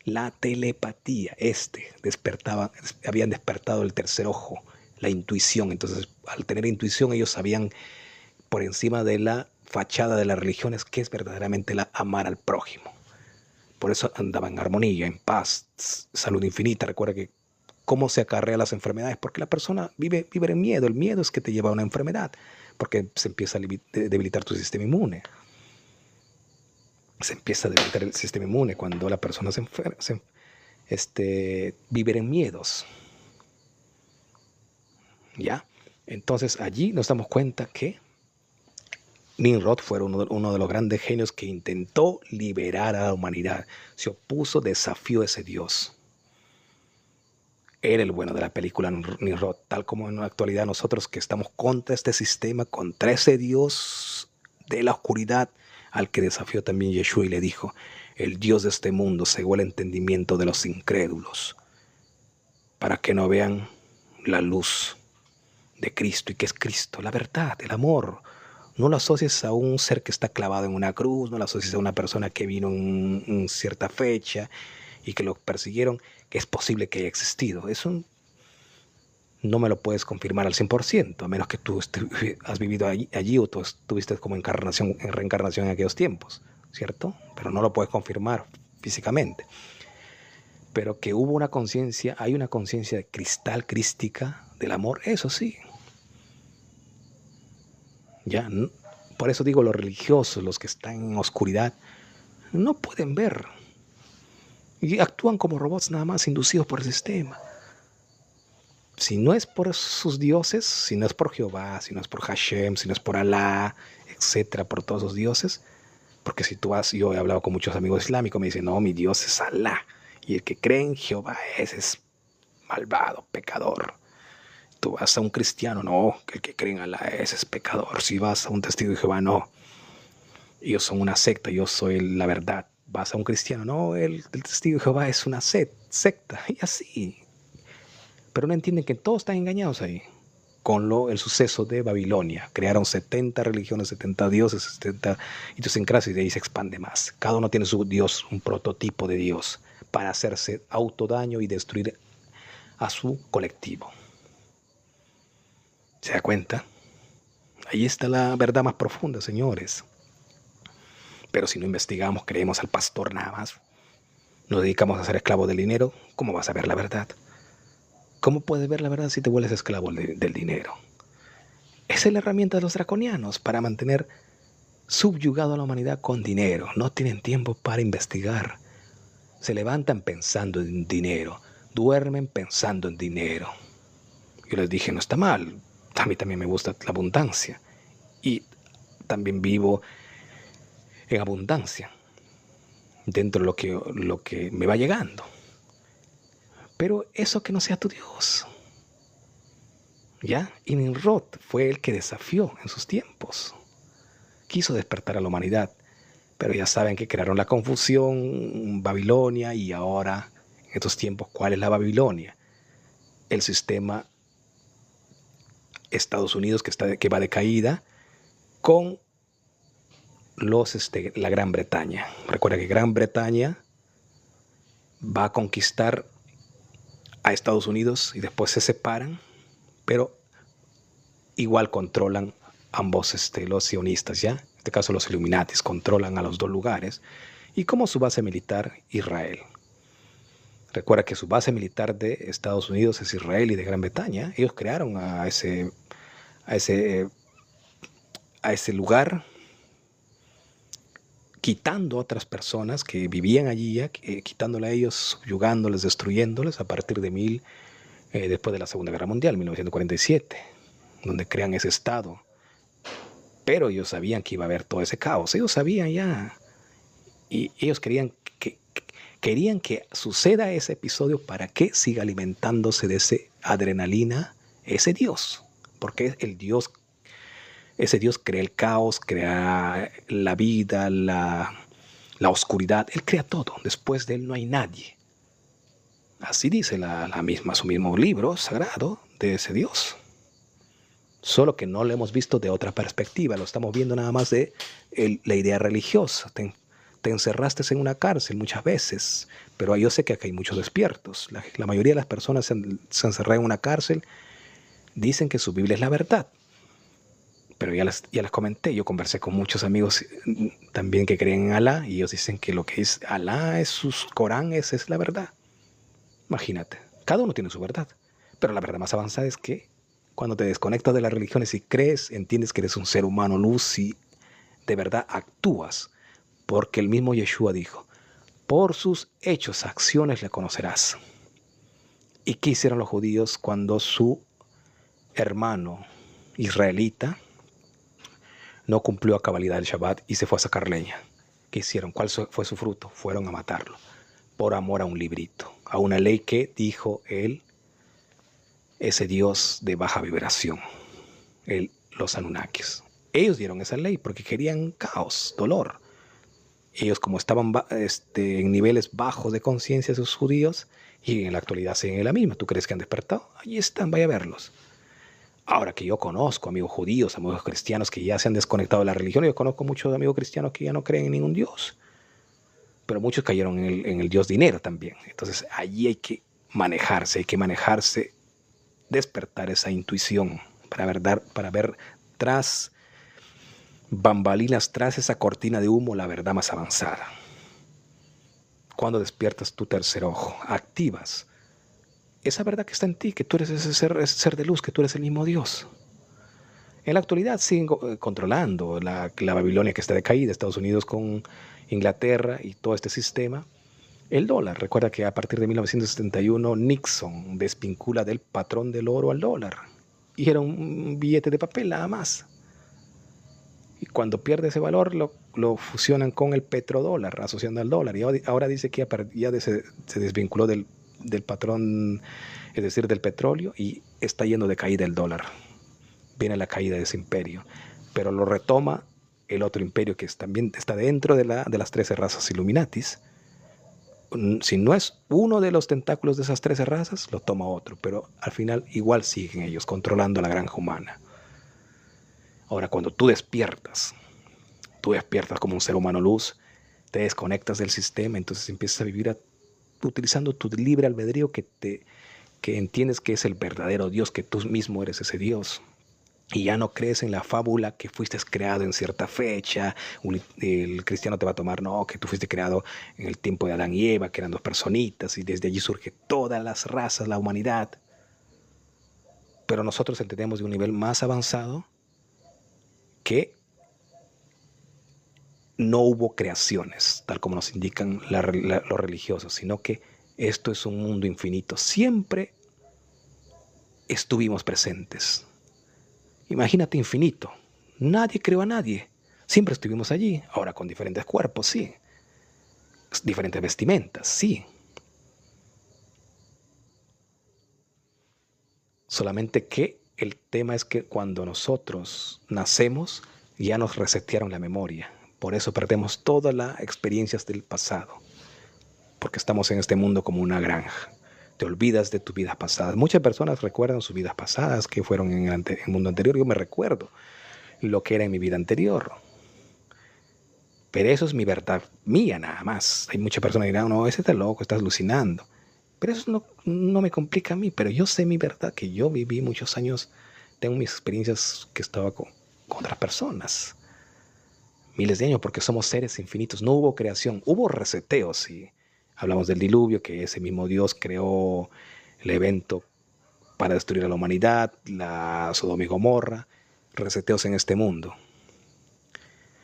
La telepatía. Habían despertado el tercer ojo, la intuición. Entonces, al tener intuición, ellos sabían por encima de la fachada de las religiones qué es verdaderamente amar al prójimo. Por eso andaban en armonía, en paz, salud infinita. Recuerda que cómo se acarrean las enfermedades, porque la persona vive en miedo. El miedo es que te lleva a una enfermedad, porque se empieza a debilitar tu sistema inmune. Se empieza a debilitar el sistema inmune cuando la persona vive en miedos. ¿Ya? Entonces allí nos damos cuenta que Nimrod fue uno de los grandes genios que intentó liberar a la humanidad. Se opuso, desafió a ese Dios. Era el bueno de la película Nimrod, tal como en la actualidad nosotros que estamos contra este sistema, contra ese Dios de la oscuridad, al que desafió también Yeshua y le dijo: el Dios de este mundo cegó el entendimiento de los incrédulos para que no vean la luz de Cristo. ¿Y qué es Cristo? La verdad, el amor. No lo asocies a un ser que está clavado en una cruz, no lo asocies a una persona que vino en cierta fecha y que lo persiguieron, que es posible que haya existido. Eso no me lo puedes confirmar al 100%, a menos que tú has vivido allí o tú estuviste como en reencarnación en aquellos tiempos, ¿cierto? Pero no lo puedes confirmar físicamente. Pero que hubo una conciencia, hay una conciencia de cristal crística del amor, eso sí. Ya, por eso digo, los religiosos, los que están en oscuridad, no pueden ver. Y actúan como robots nada más, inducidos por el sistema. Si no es por sus dioses, si no es por Jehová, si no es por Hashem, si no es por Alá, etcétera, por todos los dioses, porque si tú vas, yo he hablado con muchos amigos islámicos, me dicen, no, mi Dios es Alá, y el que cree en Jehová, ese es malvado, pecador. Tú vas a un cristiano, no, que el que cree en Alá ese es pecador. Si vas a un testigo de Jehová, no. Ellos son una secta, yo soy la verdad. Vas a un cristiano, no, el testigo de Jehová es una secta, y así. Pero no entienden que todos están engañados ahí. Con el suceso de Babilonia. Crearon 70 religiones, 70 dioses, 70 idiosincrasias, y de ahí se expande más. Cada uno tiene su Dios, un prototipo de Dios, para hacerse autodaño y destruir a su colectivo. ¿Se da cuenta? Ahí está la verdad más profunda, señores. Pero si no investigamos, creemos al pastor nada más, nos dedicamos a ser esclavos del dinero, ¿cómo vas a ver la verdad? ¿Cómo puedes ver la verdad si te vuelves esclavo del dinero? Esa es la herramienta de los draconianos para mantener subyugado a la humanidad con dinero. No tienen tiempo para investigar. Se levantan pensando en dinero, duermen pensando en dinero. Yo les dije, no está mal, a mí también me gusta la abundancia y también vivo en abundancia dentro de lo que me va llegando. Pero eso que no sea tu Dios. ¿Ya? Y Nimrod fue el que desafió en sus tiempos. Quiso despertar a la humanidad. Pero ya saben que crearon la confusión, Babilonia, y ahora, en estos tiempos, ¿cuál es la Babilonia? El sistema Estados Unidos que va de caída con la Gran Bretaña. Recuerda que Gran Bretaña va a conquistar a Estados Unidos y después se separan, pero igual controlan ambos los sionistas, ¿ya? En este caso los Illuminatis controlan a los dos lugares y como su base militar Israel. Recuerda que su base militar de Estados Unidos es Israel y de Gran Bretaña. Ellos crearon a ese lugar, quitando a otras personas que vivían allí, ya, quitándola a ellos, subyugándoles, destruyéndoles a partir de después de la Segunda Guerra Mundial, 1947, donde crean ese estado. Pero ellos sabían que iba a haber todo ese caos, ellos sabían ya, y ellos querían que suceda ese episodio para que siga alimentándose de esa adrenalina ese Dios, porque ese Dios crea el caos, crea la vida, la oscuridad. Él crea todo. Después de él no hay nadie. Así dice su mismo libro sagrado de ese Dios. Solo que no lo hemos visto de otra perspectiva. Lo estamos viendo nada más de la idea religiosa. Te encerraste en una cárcel muchas veces, pero yo sé que acá hay muchos despiertos. La mayoría de las personas se encerran en una cárcel, dicen que su Biblia es la verdad. Pero ya les comenté, yo conversé con muchos amigos también que creen en Alá y ellos dicen que lo que es Alá, es su Corán, esa es la verdad. Imagínate, cada uno tiene su verdad. Pero la verdad más avanzada es que cuando te desconectas de las religiones y crees, entiendes que eres un ser humano luz y de verdad actúas. Porque el mismo Yeshua dijo, por sus hechos, acciones le conocerás. ¿Y qué hicieron los judíos cuando su hermano israelita no cumplió a cabalidad el Shabbat y se fue a sacar leña? ¿Qué hicieron? ¿Cuál fue su fruto? Fueron a matarlo por amor a un librito, a una ley que dijo él, ese Dios de baja vibración, los Anunnakis. Ellos dieron esa ley porque querían caos, dolor. Ellos como estaban en niveles bajos de conciencia, esos judíos, y en la actualidad siguen la misma. ¿Tú crees que han despertado? Allí están, vaya a verlos. Ahora que yo conozco amigos judíos, amigos cristianos que ya se han desconectado de la religión, yo conozco muchos amigos cristianos que ya no creen en ningún Dios. Pero muchos cayeron en el Dios dinero también. Entonces allí hay que manejarse, despertar esa intuición para ver tras bambalinas, tras esa cortina de humo, la verdad más avanzada. Cuando despiertas tu tercer ojo, activas esa verdad que está en ti, que tú eres ese ser de luz, que tú eres el mismo Dios. En la actualidad siguen controlando la Babilonia que está decaída, Estados Unidos con Inglaterra y todo este sistema. El dólar, recuerda que a partir de 1971 Nixon desvincula del patrón del oro al dólar. Y era un billete de papel nada más. Y cuando pierde ese valor lo fusionan con el petrodólar, asociando al dólar. Y ahora dice que ya se desvinculó del del patrón, es decir, del petróleo, y está yendo de caída el dólar. Viene la caída de ese imperio, pero lo retoma el otro imperio que también está dentro de las 13 razas Illuminatis. Si no es uno de los tentáculos de esas 13 razas, lo toma otro, pero al final igual siguen ellos controlando la granja humana. Ahora, cuando tú despiertas como un ser humano luz, te desconectas del sistema, entonces empiezas a vivir utilizando tu libre albedrío que entiendes que es el verdadero Dios, que tú mismo eres ese Dios. Y ya no crees en la fábula que fuiste creado en cierta fecha. El cristiano te va a tomar, no, que tú fuiste creado en el tiempo de Adán y Eva, que eran dos personitas, y desde allí surge todas las razas, la humanidad. Pero nosotros entendemos de un nivel más avanzado que no hubo creaciones, tal como nos indican los religiosos, sino que esto es un mundo infinito. Siempre estuvimos presentes. Imagínate infinito. Nadie creó a nadie. Siempre estuvimos allí. Ahora con diferentes cuerpos, sí. Diferentes vestimentas, sí. Solamente que el tema es que cuando nosotros nacemos, ya nos resetearon la memoria. Por eso perdemos todas las experiencias del pasado. Porque estamos en este mundo como una granja. Te olvidas de tus vidas pasadas. Muchas personas recuerdan sus vidas pasadas que fueron en el mundo anterior. Yo me recuerdo lo que era en mi vida anterior. Pero eso es mi verdad mía nada más. Hay muchas personas que dirán, no, ese está loco, estás alucinando. Pero eso no me complica a mí. Pero yo sé mi verdad, que yo viví muchos años, tengo mis experiencias que estaba con otras personas. Miles de años, porque somos seres infinitos. No hubo creación, hubo reseteo, sí. Hablamos del diluvio, que ese mismo Dios creó el evento para destruir a la humanidad, la Sodoma y Gomorra, reseteos en este mundo.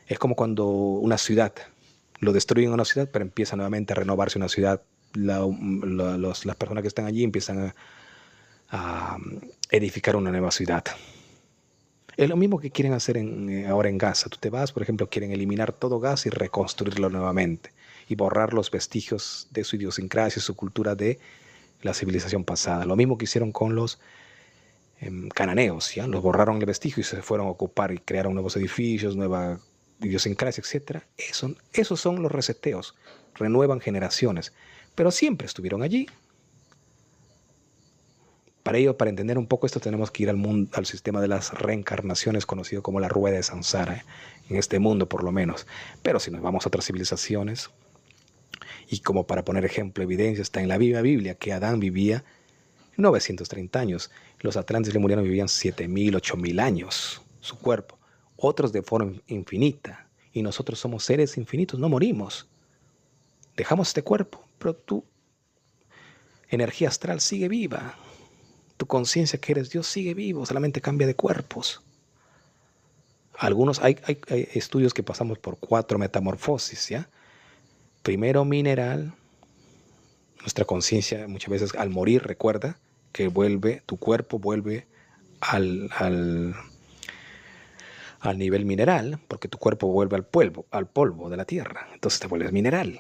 Es como cuando una ciudad, lo destruyen una ciudad, pero empieza nuevamente a renovarse una ciudad. Las personas que están allí empiezan a edificar una nueva ciudad. Es lo mismo que quieren hacer ahora en Gaza. Tú te vas, por ejemplo, quieren eliminar todo Gaza y reconstruirlo nuevamente y borrar los vestigios de su idiosincrasia, su cultura de la civilización pasada. Lo mismo que hicieron con los cananeos, ¿ya? Los borraron el vestigio y se fueron a ocupar y crearon nuevos edificios, nueva idiosincrasia, etc. Esos son los reseteos, renuevan generaciones, pero siempre estuvieron allí. Para ello, para entender un poco esto, tenemos que ir al sistema de las reencarnaciones, conocido como la rueda de Sansara, en este mundo por lo menos. Pero si nos vamos a otras civilizaciones, y como para poner ejemplo, evidencia, está en la misma Biblia que Adán vivía 930 años. Los atlantes lemurianos vivían 7.000, 8.000 años, su cuerpo. Otros de forma infinita. Y nosotros somos seres infinitos, no morimos. Dejamos este cuerpo, pero tu energía astral sigue viva. Tu conciencia que eres Dios sigue vivo, solamente cambia de cuerpos. Hay estudios que pasamos por 4 metamorfosis, ¿ya? Primero mineral, nuestra conciencia muchas veces al morir recuerda que tu cuerpo vuelve al nivel mineral, porque tu cuerpo vuelve al polvo de la tierra. Entonces te vuelves mineral,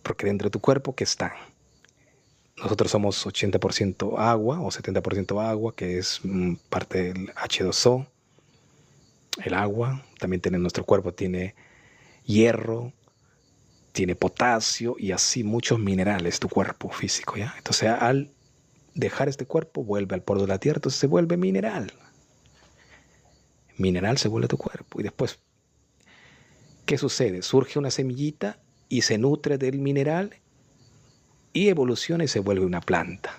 porque dentro de tu cuerpo, ¿qué está? Nosotros somos 80% agua o 70% agua, que es parte del H2O. El agua, también nuestro cuerpo tiene hierro, tiene potasio y así muchos minerales, tu cuerpo físico, ¿ya? Entonces al dejar este cuerpo vuelve al polvo de la tierra, entonces se vuelve mineral. Mineral se vuelve tu cuerpo. Y después, ¿qué sucede? Surge una semillita y se nutre del mineral y evoluciona y se vuelve una planta.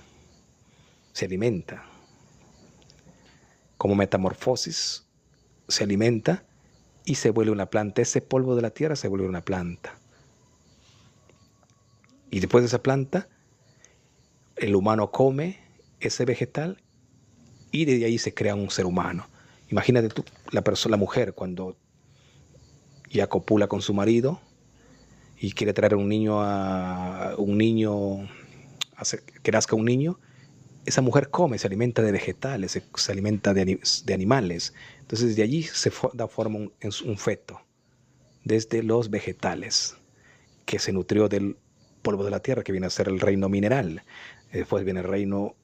Se alimenta. Como metamorfosis, se alimenta y se vuelve una planta. Ese polvo de la tierra se vuelve una planta. Y después de esa planta, el humano come ese vegetal y de ahí se crea un ser humano. Imagínate tú, la mujer cuando ya copula con su marido y quiere traer que nazca un niño, esa mujer come, se alimenta de vegetales, se alimenta de animales. Entonces de allí se da forma un feto, desde los vegetales, que se nutrió del polvo de la tierra, que viene a ser el reino mineral. Después viene el reino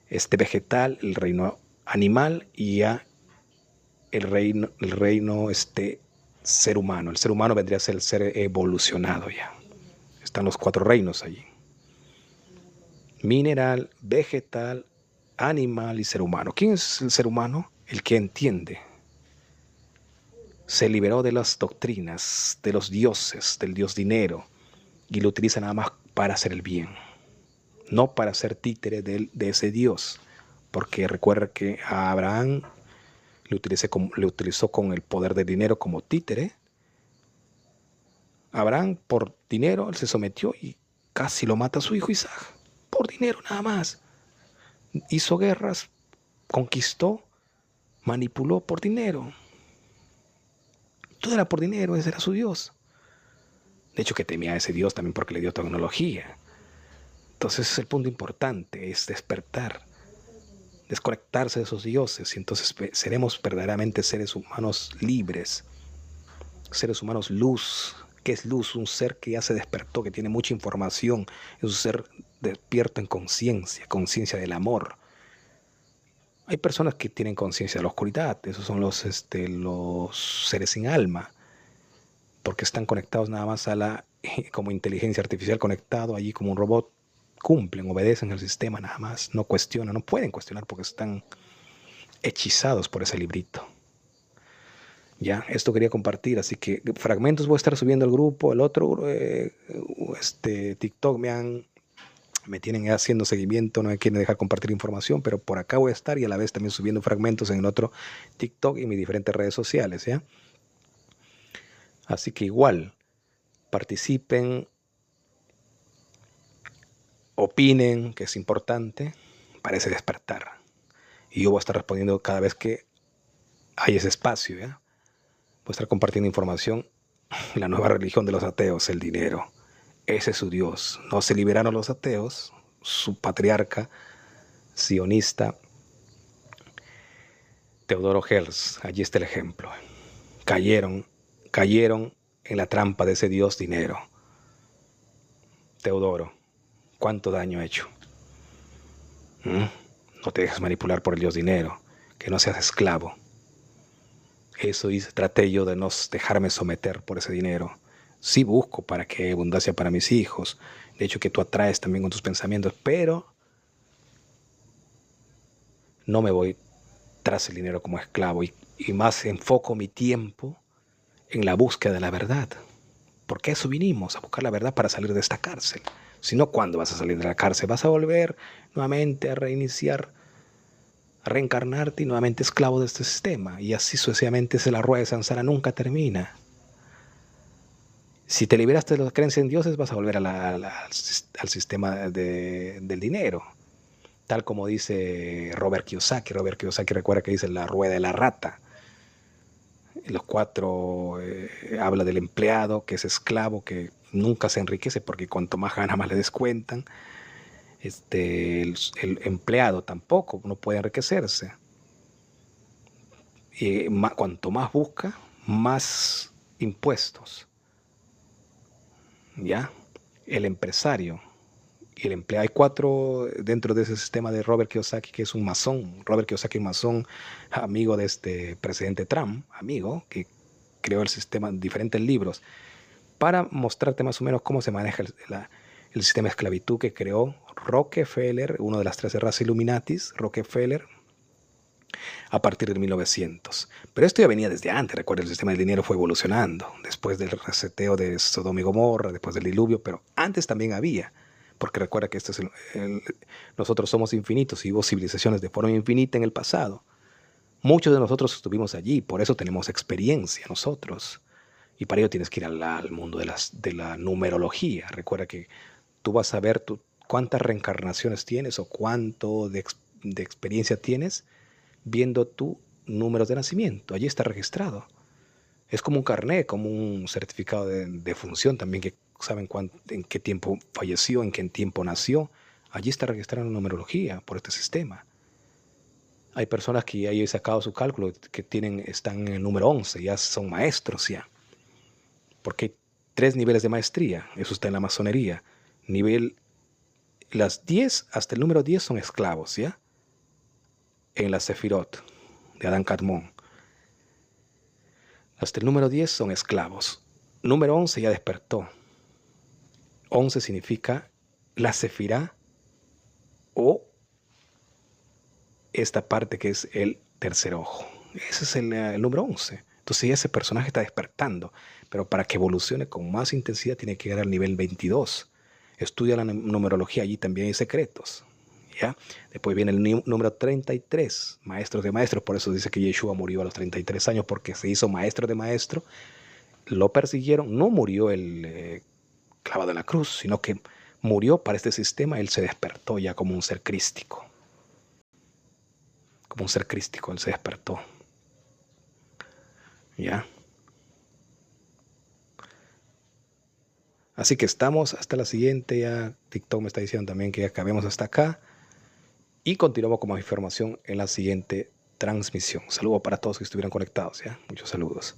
vegetal, el reino animal y ya el reino ser humano. El ser humano vendría a ser el ser evolucionado ya. Están los 4 reinos allí. Mineral, vegetal, animal y ser humano. ¿Quién es el ser humano? El que entiende. Se liberó de las doctrinas, de los dioses, del dios dinero, y lo utiliza nada más para hacer el bien, no para ser títere de ese dios, porque recuerda que a Abraham le utilizó con el poder del dinero como títere. Abraham, por dinero, él se sometió y casi lo mata a su hijo Isaac, por dinero nada más. Hizo guerras, conquistó, manipuló por dinero. Todo era por dinero, ese era su Dios. De hecho, que temía a ese Dios también porque le dio tecnología. Entonces, ese es el punto importante, es despertar, desconectarse de esos dioses, y entonces seremos verdaderamente seres humanos libres, seres humanos luz. ¿Qué es luz? Un ser que ya se despertó, que tiene mucha información, es un ser despierto en conciencia, conciencia del amor. Hay personas que tienen conciencia de la oscuridad, esos son los seres sin alma, porque están conectados nada más como inteligencia artificial conectado allí como un robot, cumplen, obedecen al sistema nada más, no cuestionan, no pueden cuestionar porque están hechizados por ese librito. Ya, esto quería compartir, así que fragmentos voy a estar subiendo al grupo, el otro, TikTok me tienen haciendo seguimiento, no me quieren dejar compartir información, pero por acá voy a estar y a la vez también subiendo fragmentos en el otro TikTok y mis diferentes redes sociales, ¿ya? Así que igual, participen, opinen, que es importante, parece despertar. Y yo voy a estar respondiendo cada vez que hay ese espacio, ¿ya? Voy a estar compartiendo información. La nueva religión de los ateos, el dinero. Ese es su Dios. No se liberaron los ateos, su patriarca sionista, Teodoro Herzl. Allí está el ejemplo. Cayeron en la trampa de ese Dios dinero. Teodoro, ¿cuánto daño ha hecho? No te dejes manipular por el Dios dinero, que no seas esclavo. Eso traté yo de no dejarme someter por ese dinero. Sí busco para que haya abundancia para mis hijos. De hecho, que tú atraes también con tus pensamientos, pero no me voy tras el dinero como esclavo y más enfoco mi tiempo en la búsqueda de la verdad. Porque a eso vinimos, a buscar la verdad para salir de esta cárcel. Si no, ¿cuándo vas a salir de la cárcel? Vas a volver nuevamente a reiniciar, a reencarnarte y nuevamente esclavo de este sistema. Y así sucesivamente la rueda de Sansara nunca termina. Si te liberaste de la creencia en dioses, vas a volver al sistema del dinero. Tal como dice Robert Kiyosaki. Robert Kiyosaki recuerda que dice la rueda de la rata. Los 4 habla del empleado, que es esclavo, que nunca se enriquece porque cuanto más gana, más le descuentan. El empleado tampoco no puede enriquecerse. Y cuanto más busca, más impuestos. ¿Ya? El empresario y el empleado. Hay 4 dentro de ese sistema de Robert Kiyosaki, que es un masón. Robert Kiyosaki es un masón, amigo de este presidente Trump, amigo, que creó el sistema en diferentes libros, para mostrarte más o menos cómo se maneja el sistema de esclavitud que creó Rockefeller, una de las 13 razas Illuminatis, Rockefeller, a partir de 1900. Pero esto ya venía desde antes. Recuerda, el sistema del dinero fue evolucionando después del reseteo de Sodoma y Gomorra, después del diluvio, pero antes también había, porque recuerda que nosotros somos infinitos y hubo civilizaciones de forma infinita en el pasado. Muchos de nosotros estuvimos allí, por eso tenemos experiencia nosotros. Y para ello tienes que ir al mundo de la numerología. Recuerda que tú vas a ver cuántas reencarnaciones tienes o cuánto de experiencia tienes viendo tu número de nacimiento. Allí está registrado. Es como un carnet, como un certificado de función también, que saben en qué tiempo falleció, en qué tiempo nació. Allí está registrada la numerología por este sistema. Hay personas que ya han sacado su cálculo, que están en el número 11, ya son maestros ya. Porque 3 niveles de maestría. Eso está en la masonería. Las 10 hasta el número 10 son esclavos, ¿ya? En la Sefirot de Adán Kadmón. Hasta el número 10 son esclavos. Número 11 ya despertó. 11 significa la Sefirá o esta parte que es el tercer ojo. Ese es el número 11. Entonces ya ese personaje está despertando, pero para que evolucione con más intensidad tiene que llegar al nivel 22. Estudia la numerología, allí también hay secretos. ¿Ya? Después viene el número 33, maestros de maestros. Por eso dice que Yeshua murió a los 33 años, porque se hizo maestro de maestro. Lo persiguieron, no murió el clavado en la cruz, sino que murió para este sistema. Él se despertó ya como un ser crístico. Como un ser crístico, él se despertó. ¿Ya? Así que estamos hasta la siguiente. Ya TikTok me está diciendo también que acabemos hasta acá. Y continuamos con más información en la siguiente transmisión. Saludos para todos que estuvieran conectados, ¿ya? Muchos saludos.